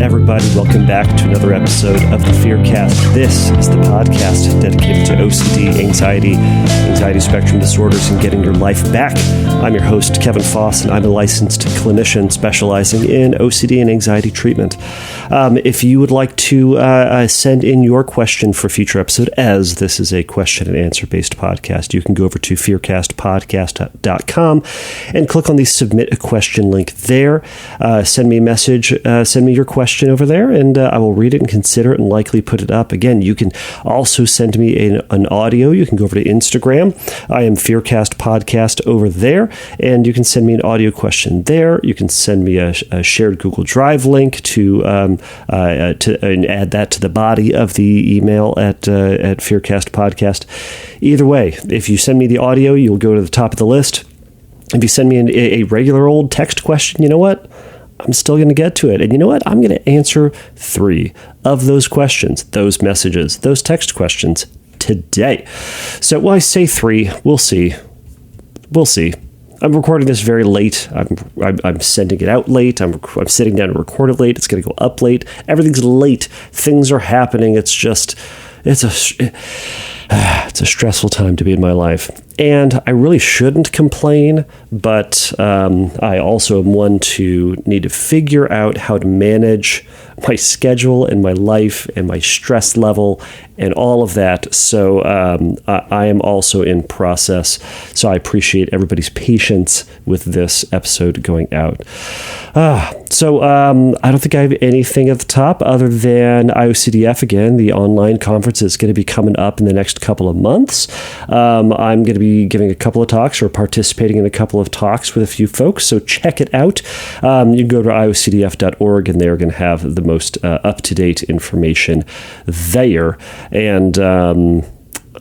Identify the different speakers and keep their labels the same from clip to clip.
Speaker 1: everybody. Welcome back to another episode of the Fearcast. This is the podcast dedicated to OCD, anxiety spectrum disorders, and getting your life back. I'm your host, Kevin Foss, and I'm a licensed clinician specializing in OCD and anxiety treatment. If you would like to send in your question for a future episode, as this is a question and answer based podcast, you can go over to fearcastpodcast.com and click on the submit a question link there. Send me a message, send me your question over there, and I will read it and consider it and likely put it up. Again, you can also send me an audio. You can go over to Instagram. I am Fearcast Podcast over there, and you can send me an audio question there. You can send me a shared Google Drive link to and add that to the body of the email at Fearcast Podcast. Either way, if you send me the audio, you'll go to the top of the list. If you send me a regular old text question, you know what? I'm still going to get to it. And you know what? I'm going to answer 3 of those questions, those messages, those text questions today. So, well, I say 3. We'll see. We'll see. I'm recording this very late. I'm sending it out late. I'm sitting down to record it late. It's going to go up late. Everything's late. Things are happening. It's a stressful time to be in my life. And I really shouldn't complain, but I also am one to need to figure out how to manage my schedule and my life and my stress level and all of that. So I am also in process. So I appreciate everybody's patience with this episode going out. So I don't think I have anything at the top other than IOCDF again. The online conference is going to be coming up in the next couple of months. I'm going to be giving a couple of talks or participating in a couple of talks with a few folks. So check it out. You can go to iocdf.org and they're going to have the most up-to-date information there. And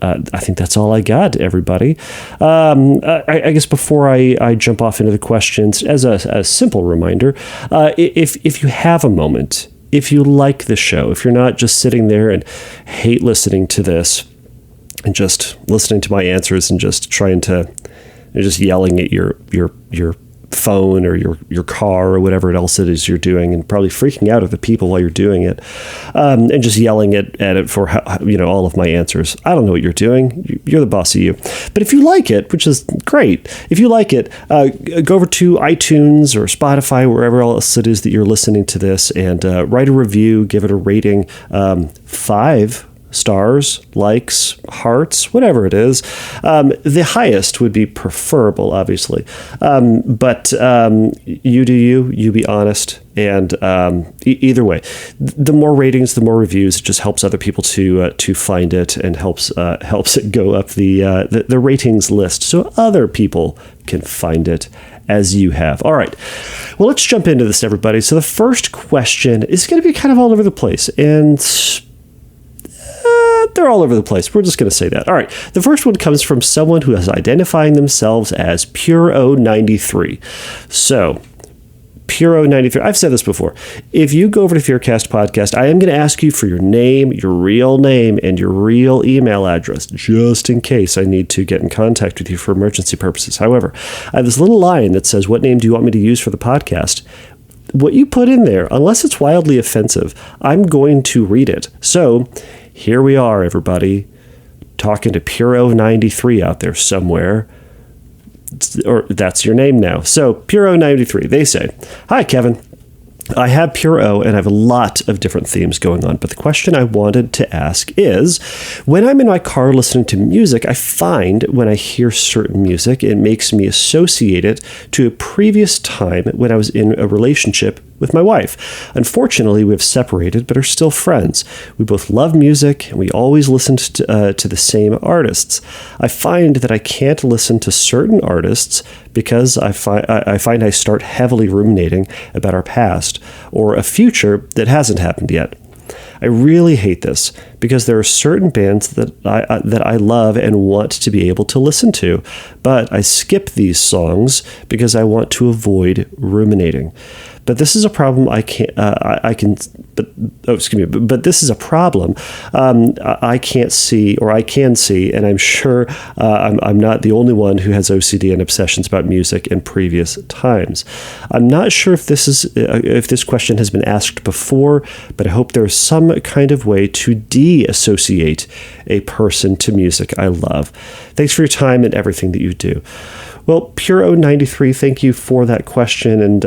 Speaker 1: I think that's all I got, everybody. I guess before I jump off into the questions, as a simple reminder, if you have a moment, if you like the show, if you're not just sitting there and hate listening to this and just listening to my answers and just trying to, just yelling at your phone or your car or whatever else it is you're doing, and probably freaking out at the people while you're doing it, and just yelling at it for all of my answers. I don't know what you're doing. You're the boss of you. But if you like it, which is great, if you like it, go over to iTunes or Spotify, wherever else it is that you're listening to this, and write a review, give it a rating, 5 stars, likes, hearts, whatever it is. The highest would be preferable, obviously. But you do you be honest. And either way, the more ratings, the more reviews, it just helps other people to find it and helps it go up the ratings list so other people can find it as you have. All right. Well, let's jump into this, everybody. So the first question is going to be kind of all over the place, and they're all over the place. We're just going to say that. All right. The first one comes from someone who is identifying themselves as Puro93. So, Puro93. I've said this before. If you go over to Fearcast Podcast, I am going to ask you for your name, your real name, and your real email address, just in case I need to get in contact with you for emergency purposes. However, I have this little line that says, "What name do you want me to use for the podcast?" What you put in there, unless it's wildly offensive, I'm going to read it. So, here we are, everybody, talking to Puro93 out there somewhere. Or that's your name now. So, Puro93, they say, "Hi, Kevin. I have Puro and I have a lot of different themes going on, but the question I wanted to ask is, when I'm in my car listening to music, I find when I hear certain music, it makes me associate it to a previous time when I was in a relationship with my wife. Unfortunately, we have separated, but are still friends. We both love music, and we always listened to the same artists. I find that I can't listen to certain artists because I find I start heavily ruminating about our past or a future that hasn't happened yet. I really hate this because there are certain bands that I love and want to be able to listen to, but I skip these songs because I want to avoid ruminating. but this is a problem I can't. But this is a problem I can't see, or I can see, and I'm sure I'm not the only one who has OCD and obsessions about music in previous times. I'm not sure if this question has been asked before, but I hope there's some kind of way to de-associate a person to music I love. Thanks for your time and everything that you do. Well, Puro93, thank you for that question, and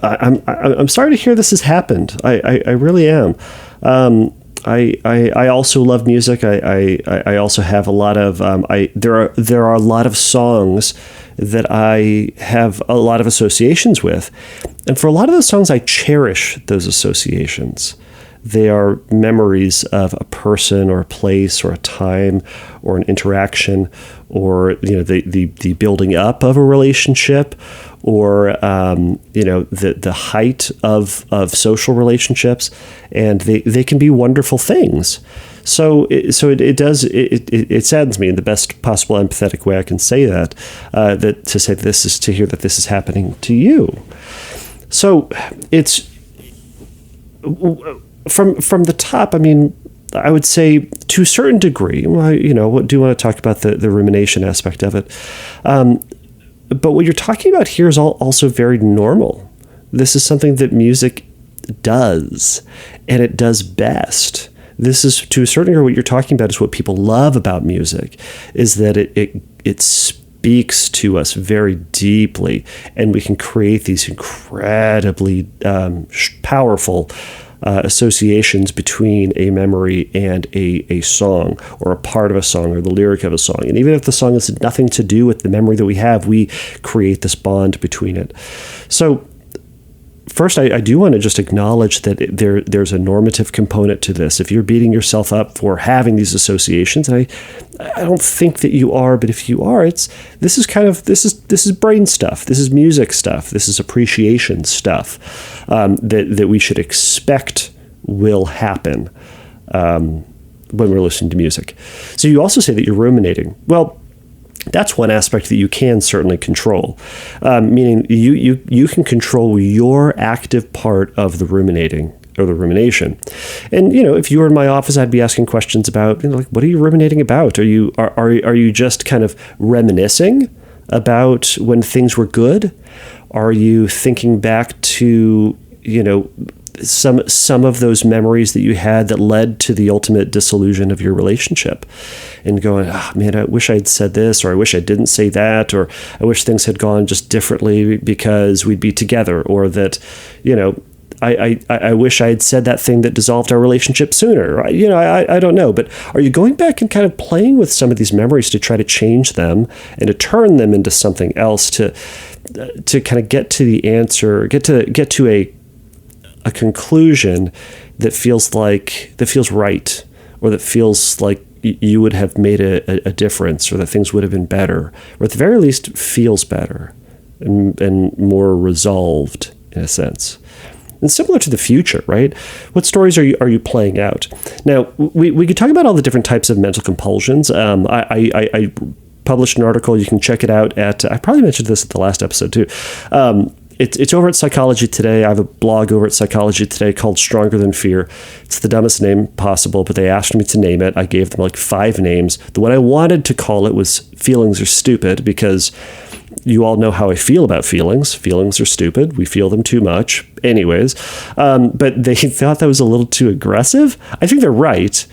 Speaker 1: I'm sorry to hear this has happened. I really am. I also love music. I also have a lot of there are a lot of songs that I have a lot of associations with, and for a lot of those songs, I cherish those associations. They are memories of a person or a place or a time or an interaction, or the building up of a relationship, or the height of social relationships, and they can be wonderful things. So it saddens me in the best possible empathetic way I can say that to hear that this is happening to you. So it's from the top. I mean, I would say to a certain degree, I do want to talk about the rumination aspect of it. But what you're talking about here is also very normal. This is something that music does, and it does best. This is, to a certain degree, what you're talking about is what people love about music, is that it speaks to us very deeply, and we can create these incredibly powerful associations between a memory and a song, or a part of a song, or the lyric of a song. And even if the song has nothing to do with the memory that we have, we create this bond between it. So first, I do want to just acknowledge that there's a normative component to this. If you're beating yourself up for having these associations, and I don't think that you are, but if you are, this is brain stuff. This is music stuff. This is appreciation stuff that we should expect will happen when we're listening to music. So you also say that you're ruminating. Well, that's one aspect that you can certainly control, meaning you can control your active part of the ruminating or the rumination. And if you were in my office, I'd be asking questions about what are you ruminating about? Are you just kind of reminiscing about when things were good? Are you thinking back to some of those memories that you had that led to the ultimate dissolution of your relationship, and going, man, I wish I'd said this, or I wish I didn't say that, or I wish things had gone just differently because we'd be together, or that, I wish I had said that thing that dissolved our relationship sooner. I don't know. But are you going back and kind of playing with some of these memories to try to change them and to turn them into something else, to kind of get to the answer, get to a conclusion that feels right, or that feels like you would have made a difference, or that things would have been better, or at the very least feels better and more resolved in a sense. And similar to the future, right? What stories are you playing out? Now, we could talk about all the different types of mental compulsions. I published an article. You can check it out at, I probably mentioned this at the last episode too. It's over at Psychology Today. I have a blog over at Psychology Today called Stronger Than Fear. It's the dumbest name possible, but they asked me to name it. I gave them like 5 names. The one I wanted to call it was Feelings Are Stupid, because you all know how I feel about feelings. Feelings are stupid. We feel them too much. Anyways, but they thought that was a little too aggressive. I think they're right.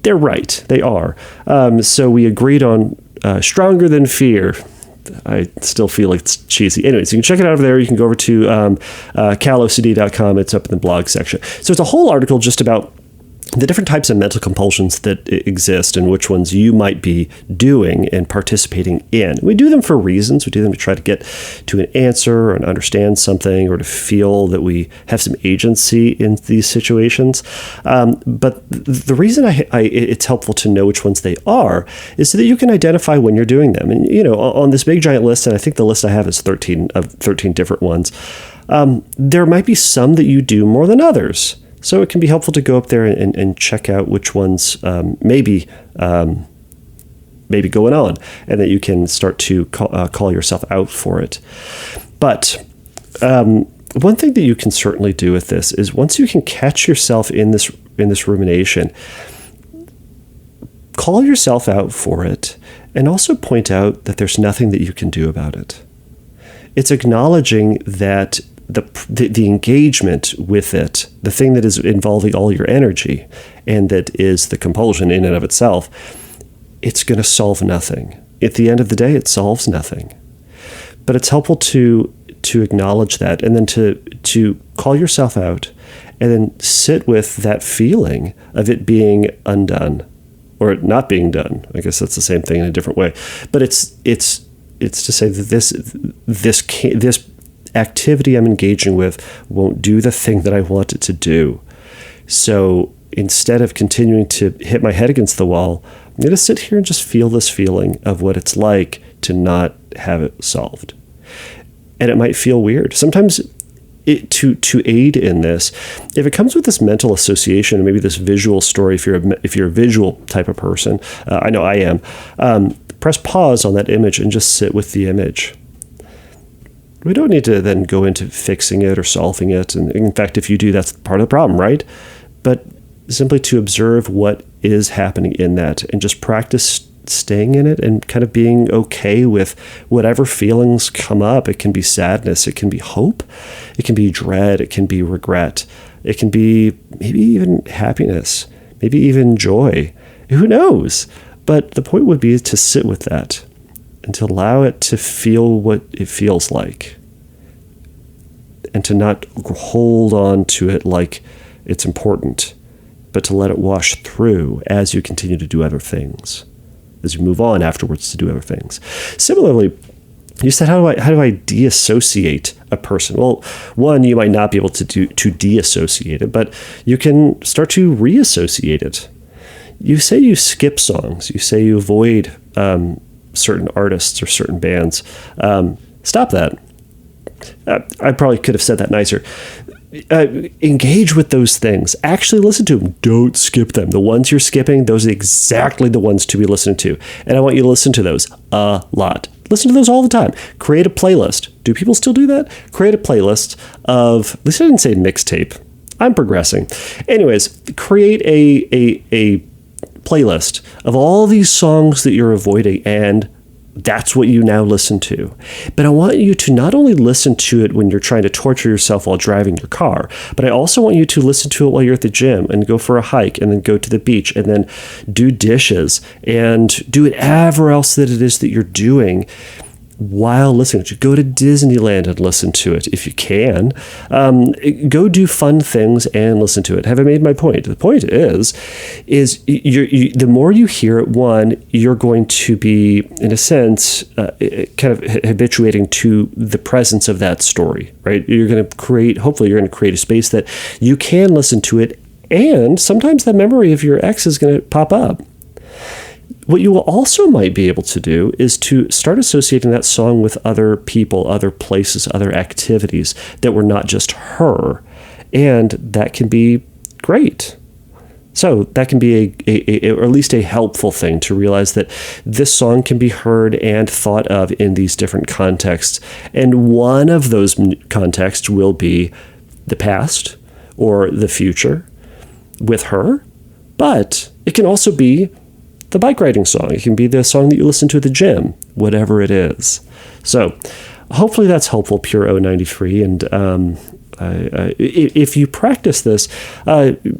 Speaker 1: They're right. They are. So we agreed on Stronger Than Fear. I still feel like it's cheesy. Anyways, you can check it out over there. You can go over to calocd.com. It's up in the blog section. So it's a whole article just about the different types of mental compulsions that exist and which ones you might be doing and participating in. We do them for reasons. We do them to try to get to an answer or understand something, or to feel that we have some agency in these situations. But the reason it's helpful to know which ones they are is so that you can identify when you're doing them. And, on this big giant list, and I think the list I have is 13 different ones, there might be some that you do more than others. So it can be helpful to go up there and check out which ones maybe going on, and that you can start to call yourself out for it. But One thing that you can certainly do with this is once you can catch yourself in this rumination, call yourself out for it and also point out that there's nothing that you can do about it. It's acknowledging that the engagement with it, the thing that is involving all your energy and that is the compulsion in and of itself, it's going to solve nothing. At the end of the day, it solves nothing. But it's helpful to acknowledge that and then to call yourself out and then sit with that feeling of it being undone or not being done. I guess that's the same thing in a different way. But it's to say that this activity I'm engaging with won't do the thing that I want it to do. So instead of continuing to hit my head against the wall, I'm going to sit here and just feel this feeling of what it's like to not have it solved. And it might feel weird. Sometimes to aid in this, if it comes with this mental association, or maybe this visual story, if you're a visual type of person, I know I am, press pause on that image and just sit with the image. We don't need to then go into fixing it or solving it. And in fact, if you do, that's part of the problem, right? But simply to observe what is happening in that and just practice staying in it and kind of being okay with whatever feelings come up. It can be sadness, it can be hope, it can be dread, it can be regret, it can be maybe even happiness, maybe even joy. Who knows? But the point would be to sit with that and to allow it to feel what it feels like and to not hold on to it like it's important, but to let it wash through as you continue to do other things, as you move on afterwards to do other things. Similarly, you said, how do I deassociate a person? Well, one, you might not be able to deassociate it, but you can start to reassociate it. You say you skip songs. You say you avoid certain artists or certain bands. Stop that. I probably could have said that nicer. Engage with those things. Actually listen to them. Don't skip them. The ones you're skipping, those are exactly the ones to be listened to. And I want you to listen to those a lot. Listen to those all the time. Create a playlist. Do people still do that? Create a playlist of, at least I didn't say mixtape. I'm progressing. Anyways, create a playlist of all these songs that you're avoiding, and that's what you now listen to. But I want you to not only listen to it when you're trying to torture yourself while driving your car, but I also want you to listen to it while you're at the gym and go for a hike and then go to the beach and then do dishes and do whatever else that it is that you're doing while listening to it. Go to Disneyland and listen to it if you can. Go do fun things and listen to it. Have I made my point? The point is the more you hear it, one, you're going to be, in a sense, kind of habituating to the presence of that story, right? Hopefully you're going to create a space that you can listen to it, and sometimes that memory of your ex is going to pop up. What you also might be able to do is to start associating that song with other people, other places, other activities that were not just her. And that can be great. So that can be or at least a helpful thing to realize that this song can be heard and thought of in these different contexts. And one of those contexts will be the past or the future with her. But it can also be the bike riding song. It can be the song that you listen to at the gym, whatever it is. So hopefully that's helpful, Pure O93. And if you practice this,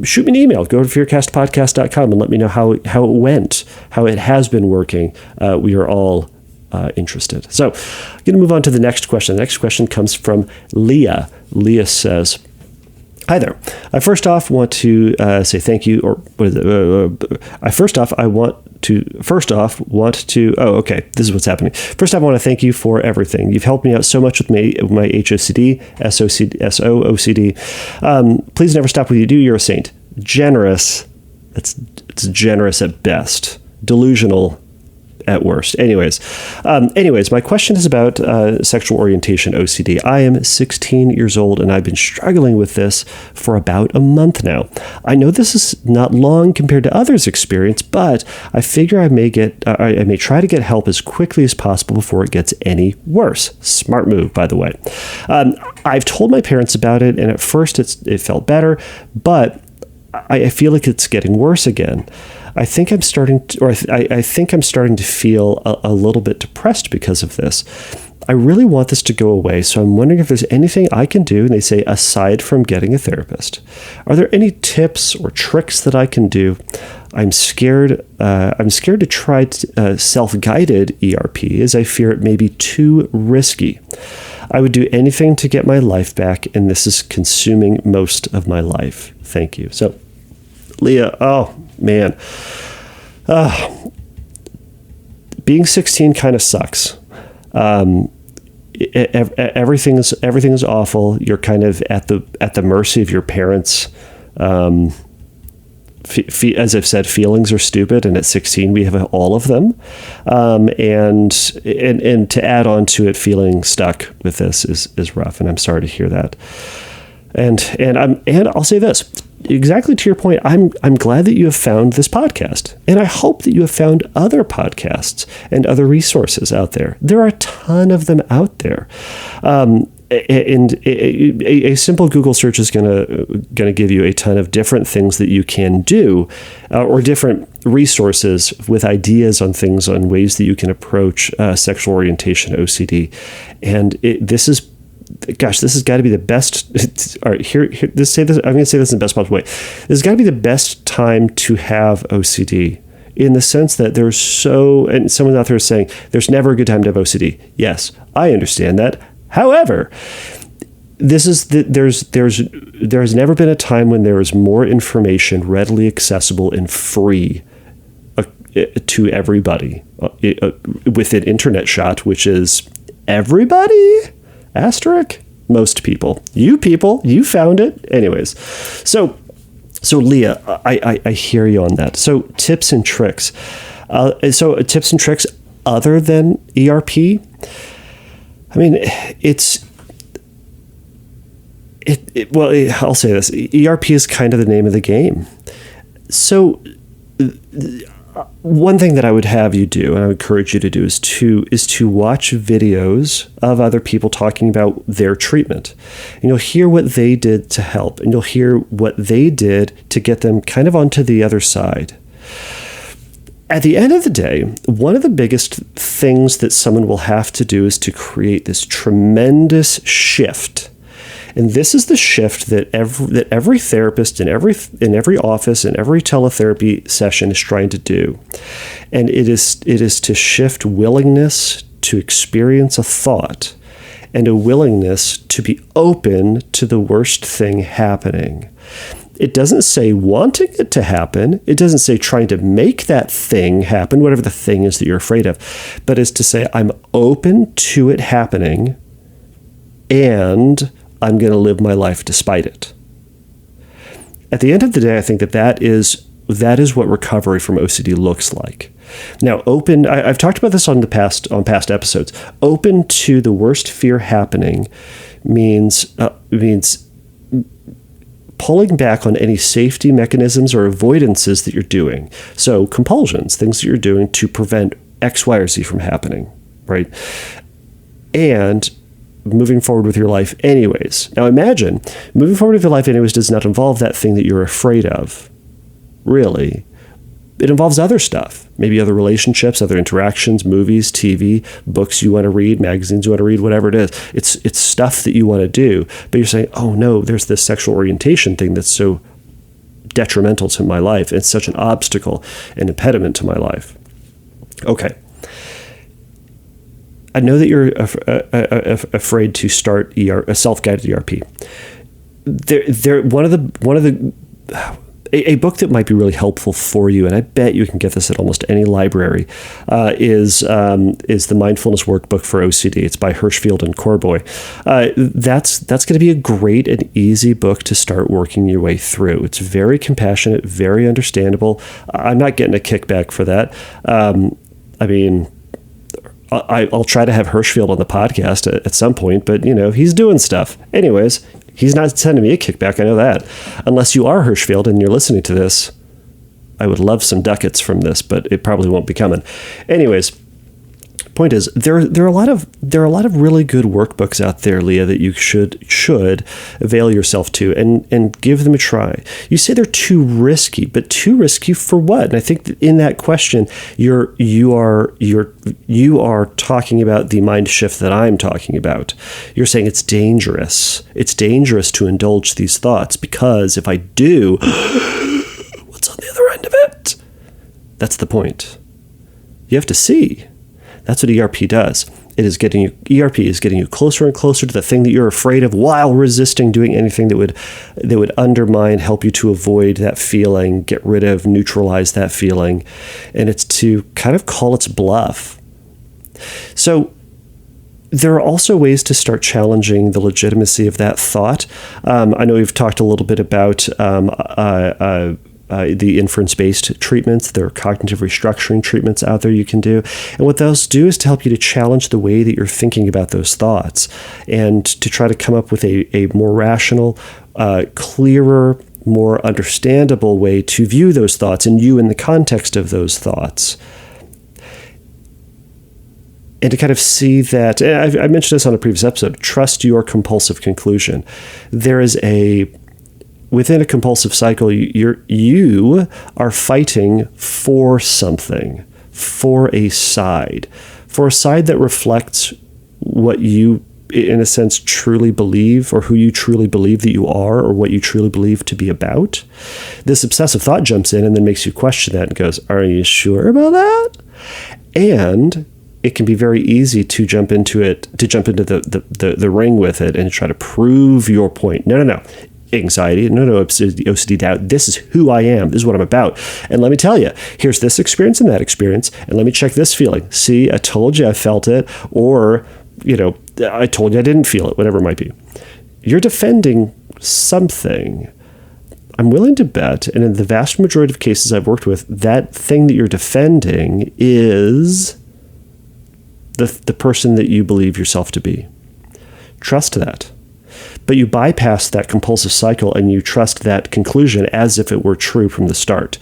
Speaker 1: shoot me an email. Go to fearcastpodcast.com and let me know how it went, how it has been working. We are all interested. So I'm going to move on to the next question. The next question comes from Leah. Leah says, hi there. I first off want to say thank you, or what is it? First off, this is what's happening. First off, I want to thank you for everything. You've helped me out so much with my HO-OCD, SO-OCD. Please never stop what you do. You're a saint. Generous. It's generous at best. Delusional at worst. Anyways, my question is about sexual orientation OCD. I am 16 years old, and I've been struggling with this for about a month now. I know this is not long compared to others' experience, but I figure I may try to get help as quickly as possible before it gets any worse. Smart move, by the way. I've told my parents about it, and at first it felt better, but I feel like it's getting worse again. I think I'm starting to feel a little bit depressed because of this. I really want this to go away, so I'm wondering if there's anything I can do, and they say, aside from getting a therapist. Are there any tips or tricks that I can do? I'm scared to try self-guided ERP, as I fear it may be too risky. I would do anything to get my life back, and this is consuming most of my life. Thank you. So, Leah, oh man, being 16 kind of sucks. Everything is awful. You're kind of at the mercy of your parents. As I've said, feelings are stupid, and at 16 we have all of them. And to add on to it, feeling stuck with this is rough, and I'm sorry to hear that. And I'll say this. Exactly to your point, I'm glad that you have found this podcast, and I hope that you have found other podcasts and other resources out there. There are a ton of them out there, and a simple Google search is going to give you a ton of different things that you can do, or different resources with ideas on ways that you can approach sexual orientation OCD, and this has got to be the best. All right, I'm going to say this in the best possible way. This has got to be the best time to have OCD, in the sense that and someone out there is saying there's never a good time to have OCD. Yes, I understand that. However, there has never been a time when there is more information readily accessible and free to everybody with an internet shot, which is everybody. Asterisk, most people. You found it. Anyways, so Leah, I hear you on that. So tips and tricks. Tips and tricks other than ERP. I mean, I'll say this. ERP is kind of the name of the game. So one thing that I would have you do, and I would encourage you to do, is to watch videos of other people talking about their treatment. And you'll hear what they did to help, and you'll hear what they did to get them kind of onto the other side. At the end of the day, one of the biggest things that someone will have to do is to create this tremendous shift. And this is the shift that every therapist in every office and every teletherapy session is trying to do. And it is to shift willingness to experience a thought and a willingness to be open to the worst thing happening. It doesn't say wanting it to happen. It doesn't say trying to make that thing happen, whatever the thing is that you're afraid of, but it's to say I'm open to it happening, and I'm going to live my life despite it. At the end of the day, I think that is what recovery from OCD looks like. Now, I've talked about this on past episodes. Open to the worst fear happening means pulling back on any safety mechanisms or avoidances that you're doing. So compulsions, things that you're doing to prevent X, Y, or Z from happening, right? And moving forward with your life anyways. Now imagine, moving forward with your life anyways does not involve that thing that you're afraid of, really. It involves other stuff, maybe other relationships, other interactions, movies, TV, books you want to read, magazines you want to read, whatever it is. It's stuff that you want to do, but you're saying, oh no, there's this sexual orientation thing that's so detrimental to my life. It's such an obstacle and impediment to my life. Okay. I know that you're afraid to start a self-guided ERP. A book that might be really helpful for you, and I bet you can get this at almost any library, is the Mindfulness Workbook for OCD. It's by Hirschfield and Corboy. That's going to be a great and easy book to start working your way through. It's very compassionate, very understandable. I'm not getting a kickback for that. I mean, I'll try to have Hirschfield on the podcast at some point, but, he's doing stuff. Anyways, he's not sending me a kickback. I know that. Unless you are Hirschfield and you're listening to this, I would love some ducats from this, but it probably won't be coming. Anyways, point is, there are a lot of really good workbooks out there, Leah, that you should avail yourself to and give them a try. You say they're too risky, but too risky for what? And I think that in that question, you are talking about the mind shift that I'm talking about. You're saying it's dangerous. It's dangerous to indulge these thoughts because if I do, what's on the other end of it? That's the point. You have to see. That's what ERP does. ERP is getting you closer and closer to the thing that you're afraid of while resisting doing anything that would undermine, help you to avoid that feeling, get rid of, neutralize that feeling. And it's to kind of call its bluff. So there are also ways to start challenging the legitimacy of that thought. I know we've talked a little bit about the inference-based treatments. There are cognitive restructuring treatments out there you can do. And what those do is to help you to challenge the way that you're thinking about those thoughts and to try to come up with a more rational, clearer, more understandable way to view those thoughts and you in the context of those thoughts. And to kind of see that, and I mentioned this on a previous episode, trust your compulsive conclusion. Within a compulsive cycle, you are fighting for something, for a side that reflects what you, in a sense, truly believe, or who you truly believe that you are, or what you truly believe to be about. This obsessive thought jumps in and then makes you question that and goes, "Are you sure about that?" And it can be very easy to jump into the ring with it and try to prove your point. No. Anxiety, no, OCD doubt. This is who I am. This is what I'm about. And let me tell you, here's this experience and that experience, and let me check this feeling. See, I told you I felt it, or, I told you I didn't feel it, whatever it might be. You're defending something. I'm willing to bet, and in the vast majority of cases I've worked with, that thing that you're defending is the person that you believe yourself to be. Trust that. But you bypass that compulsive cycle and you trust that conclusion as if it were true from the start.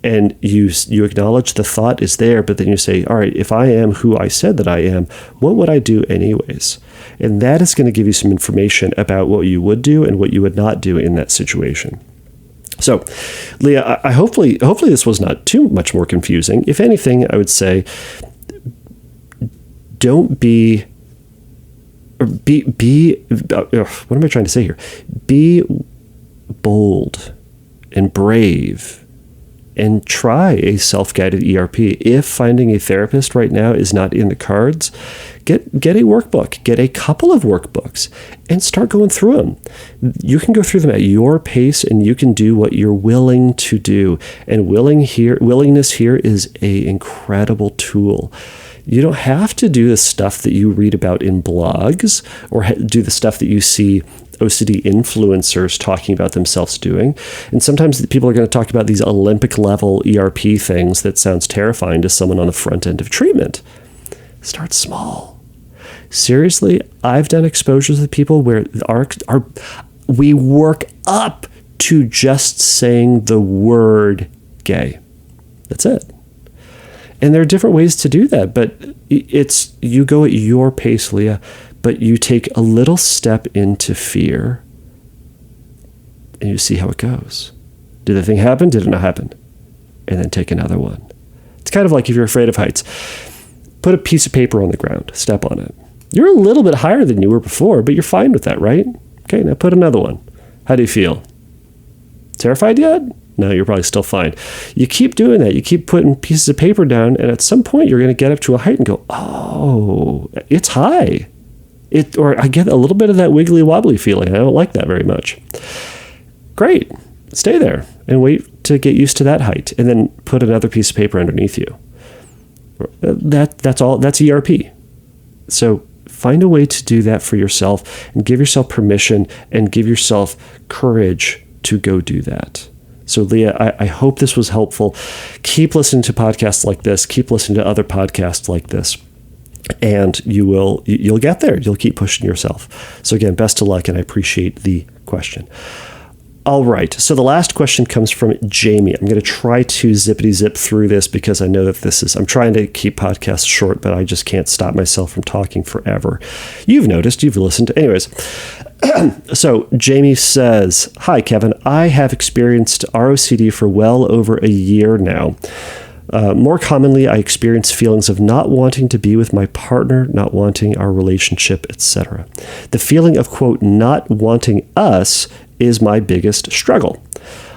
Speaker 1: And you acknowledge the thought is there, but then you say, all right, if I am who I said that I am, what would I do anyways? And that is going to give you some information about what you would do and what you would not do in that situation. So, Leah, hopefully this was not too much more confusing. If anything, I would say, don't be what am I trying to say here? Be bold and brave and try a self-guided ERP. If finding a therapist right now is not in the cards, get a workbook, get a couple of workbooks and start going through them. You can go through them at your pace and you can do what you're willing to do. And willingness here is an incredible tool. You don't have to do the stuff that you read about in blogs or do the stuff that you see OCD influencers talking about themselves doing. And sometimes people are going to talk about these Olympic level ERP things that sounds terrifying to someone on the front end of treatment. Start small. Seriously, I've done exposures with people where we work up to just saying the word gay. That's it. And there are different ways to do that, but you go at your pace, Leah, but you take a little step into fear and you see how it goes. Did the thing happen? Did it not happen? And then take another one. It's kind of like if you're afraid of heights. Put a piece of paper on the ground, step on it. You're a little bit higher than you were before, but you're fine with that, right? Okay, now put another one. How do you feel? Terrified yet? No, you're probably still fine. You keep doing that. You keep putting pieces of paper down, and at some point you're going to get up to a height and go, oh, it's high. Or I get a little bit of that wiggly wobbly feeling. I don't like that very much. Great. Stay there and wait to get used to that height, and then put another piece of paper underneath you. That's all. That's ERP. So find a way to do that for yourself and give yourself permission and give yourself courage to go do that. So Leah, I hope this was helpful. Keep listening to podcasts like this. Keep listening to other podcasts like this. And you'll get there. You'll keep pushing yourself. So again, best of luck, and I appreciate the question. All right. So the last question comes from Jamie. I'm going to try to zippity zip through this because I know that I'm trying to keep podcasts short, but I just can't stop myself from talking forever. You've noticed, you've listened. Anyways. So Jamie says, "Hi, Kevin. I have experienced ROCD for well over a year now. More commonly, I experience feelings of not wanting to be with my partner, not wanting our relationship, etc. The feeling of, quote, not wanting us is my biggest struggle.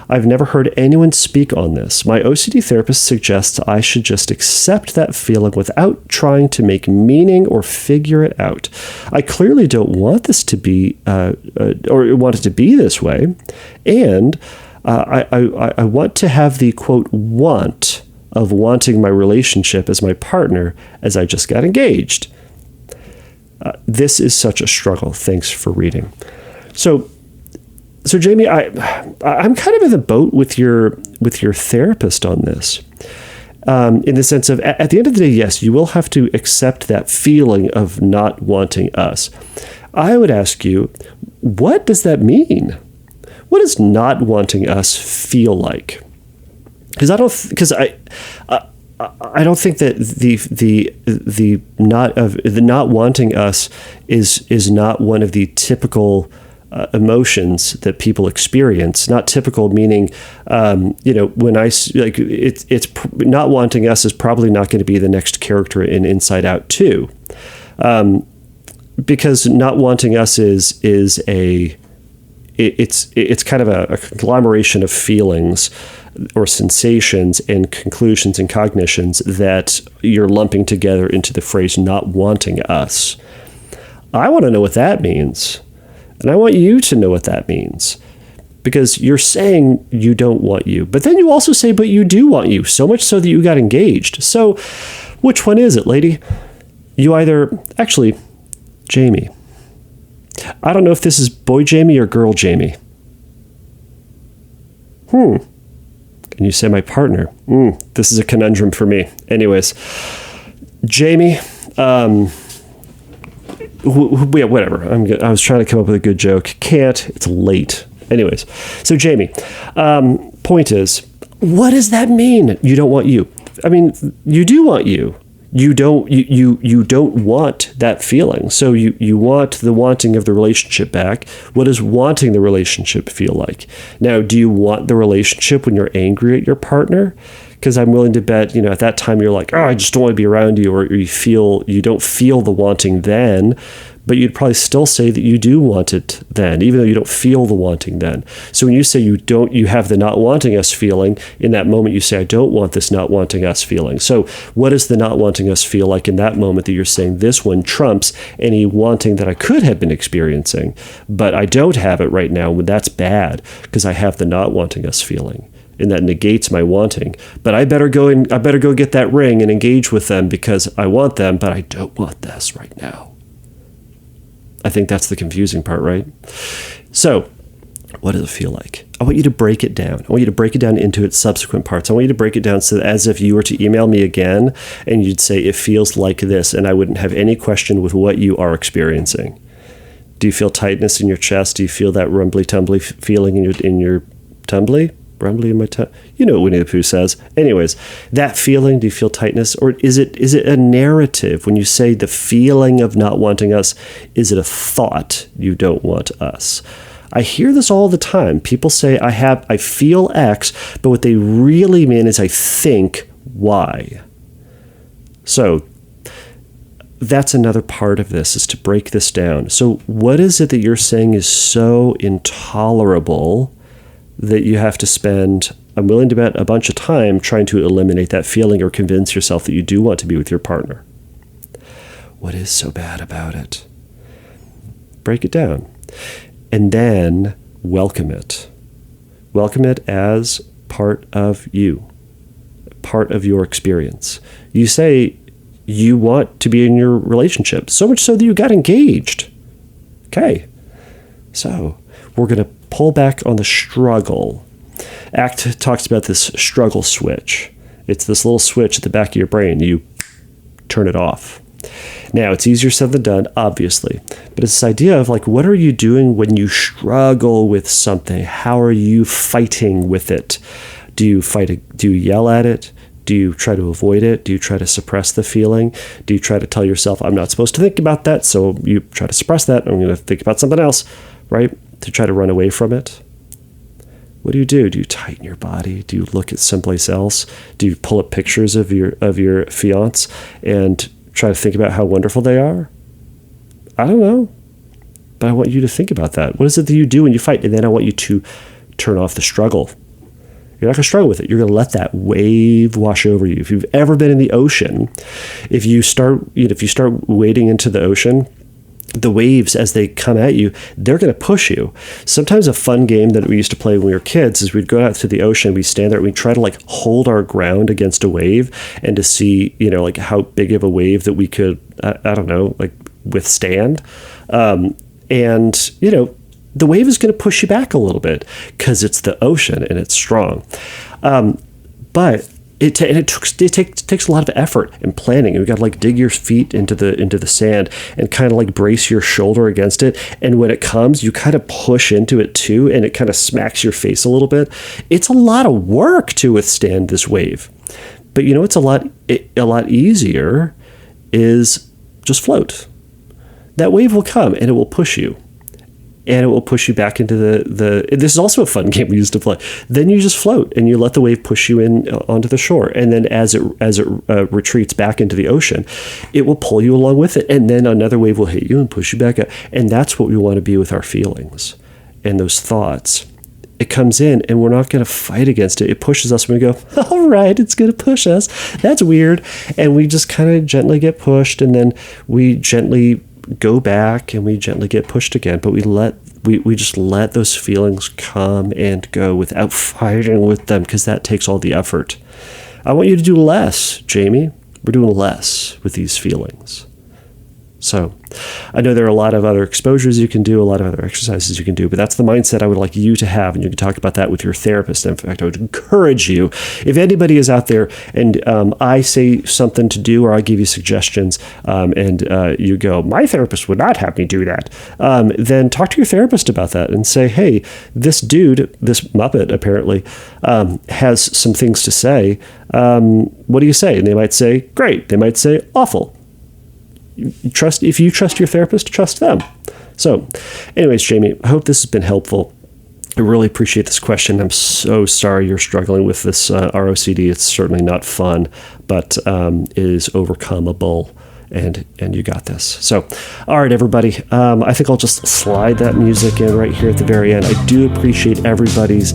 Speaker 1: I've never heard anyone speak on this. My OCD therapist suggests I should just accept that feeling without trying to make meaning or figure it out. I clearly don't want this to be, or want it to be this way. And I want to have the, quote, want of wanting my relationship as my partner as I just got engaged. This is such a struggle. Thanks for reading." So Jamie, I'm kind of in the boat with your therapist on this, in the sense of, at the end of the day, yes, you will have to accept that feeling of not wanting us. I would ask you, what does that mean? What does not wanting us feel like? Because I don't think that the not wanting us is not one of the typical emotions that people experience. Not typical meaning, when it's not wanting us is probably not going to be the next character in Inside Out 2, because not wanting us is it's kind of a conglomeration of feelings or sensations and conclusions and cognitions that you're lumping together into the phrase not wanting us. I want to know what that means. And I want you to know what that means, because you're saying you don't want you, but then you also say, but you do want you, so much so that you got engaged. So which one is it, lady? Jamie, I don't know if this is boy Jamie or girl Jamie. And you say my partner. This is a conundrum for me. Anyways, Jamie, whatever. I was trying to come up with a good joke. Can't. It's late. Anyways, so Jamie, point is, what does that mean? You don't want you. I mean, you do want you. You don't want that feeling. So you want the wanting of the relationship back. What does wanting the relationship feel like? Now, do you want the relationship when you're angry at your partner? Because I'm willing to bet, at that time you're like, oh, I just don't want to be around you, or you don't feel the wanting then, but you'd probably still say that you do want it then, even though you don't feel the wanting then. So when you say you have the not wanting us feeling, in that moment you say, I don't want this not wanting us feeling. So what does the not wanting us feel like in that moment that you're saying this one trumps any wanting that I could have been experiencing, but I don't have it right now? That's bad because I have the not wanting us feeling. And that negates my wanting. But I better go get that ring and engage with them because I want them, but I don't want this right now. I think that's the confusing part, right? So, what does it feel like? I want you to break it down. I want you to break it down into its subsequent parts. I want you to break it down so that as if you were to email me again and you'd say, it feels like this, and I wouldn't have any question with what you are experiencing. Do you feel tightness in your chest? Do you feel that rumbly-tumbly feeling in your tumbly? Rumbly in my tongue. You know what Winnie the Pooh says. Anyways, that feeling, do you feel tightness? Or is it a narrative? When you say the feeling of not wanting us, is it a thought you don't want us? I hear this all the time. People say, I feel X, but what they really mean is I think Y. So that's another part of this, is to break this down. So what is it that you're saying is so intolerable that you have to spend, I'm willing to bet, a bunch of time trying to eliminate that feeling or convince yourself that you do want to be with your partner? What is so bad about it? Break it down. And then welcome it. Welcome it as part of you, part of your experience. You say you want to be in your relationship, so much so that you got engaged. Okay. So we're going to pull back on the struggle. ACT talks about this struggle switch. It's this little switch at the back of your brain. You turn it off. Now, it's easier said than done, obviously, but it's this idea of like, what are you doing when you struggle with something? How are you fighting with it? Do you fight it? Do you yell at it? Do you try to avoid it? Do you try to suppress the feeling? Do you try to tell yourself, I'm not supposed to think about that, so you try to suppress that, I'm going to think about something else, right? To try to run away from it? What do? Do you tighten your body? Do you look at someplace else? Do you pull up pictures of your fiancé and try to think about how wonderful they are? I don't know, but I want you to think about that. What is it that you do when you fight? And then I want you to turn off the struggle. You're not going to struggle with it. You're going to let that wave wash over you. If you've ever been in the ocean, if you start wading into the ocean, the waves, as they come at you, they're going to push you. Sometimes a fun game that we used to play when we were kids is we'd go out to the ocean, we'd stand there, and we'd try to like hold our ground against a wave and to see, like how big of a wave that we could, I don't know, like withstand. The wave is going to push you back a little bit because it's the ocean and it's strong. But it takes a lot of effort and planning. You've got to like dig your feet into the sand and kind of like brace your shoulder against it. And when it comes, you kind of push into it too, and it kind of smacks your face a little bit. It's a lot of work to withstand this wave. But it's a lot easier is just float. That wave will come and it will push you. And it will push you back into this is also a fun game we used to play. Then you just float and you let the wave push you in onto the shore. And then as it retreats back into the ocean, it will pull you along with it. And then another wave will hit you and push you back up. And that's what we want to be with our feelings and those thoughts. It comes in and we're not going to fight against it. It pushes us and we go, all right, it's going to push us. That's weird. And we just kind of gently get pushed, and then we gently go back and we gently get pushed again, but we just let those feelings come and go without fighting with them, because that takes all the effort. I want you to do less, Jamie. We're doing less with these feelings. So I know there are a lot of other exposures you can do, a lot of other exercises you can do, but that's the mindset I would like you to have, and you can talk about that with your therapist. In fact, I would encourage you, if anybody is out there and I say something to do or I give you suggestions and you go, my therapist would not have me do that, then talk to your therapist about that and say, hey, this dude, this Muppet apparently, has some things to say. What do you say? And they might say, great. They might say, awful. If you trust your therapist, trust them. So anyways, Jamie, I hope this has been helpful. I really appreciate this question. I'm so sorry you're struggling with this ROCD. It's certainly not fun, but it is overcomeable, and you got this. So, all right, everybody. I think I'll just slide that music in right here at the very end. I do appreciate everybody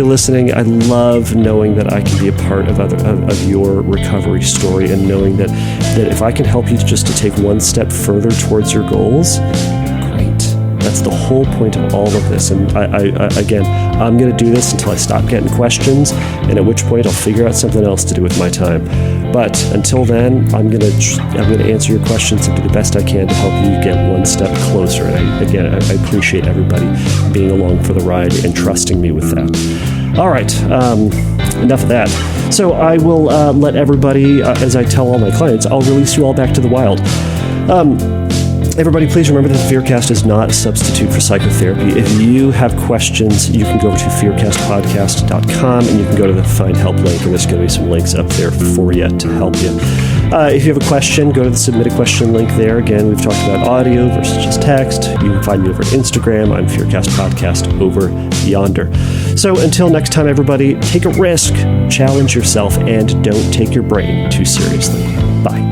Speaker 1: listening. I love knowing that I can be a part of your recovery story, and knowing that if I can help you just to take one step further towards your goals, great. That's the whole point of all of this. And I'm going to do this until I stop getting questions, and at which point I'll figure out something else to do with my time. But until then, I'm going to answer your questions and do the best I can to help you get one step closer. And I appreciate everybody being along for the ride and trusting me with that. All right, enough of that. So I will let everybody, as I tell all my clients, I'll release you all back to the wild. Everybody, please remember that Fearcast is not a substitute for psychotherapy. If you have questions, you can go over to fearcastpodcast.com and you can go to the Find Help link, and there's going to be some links up there for you to help you. If you have a question, go to the Submit a Question link there. Again, we've talked about audio versus just text. You can find me over at Instagram. I'm Fearcast Podcast over yonder. So until next time, everybody, take a risk, challenge yourself, and don't take your brain too seriously. Bye.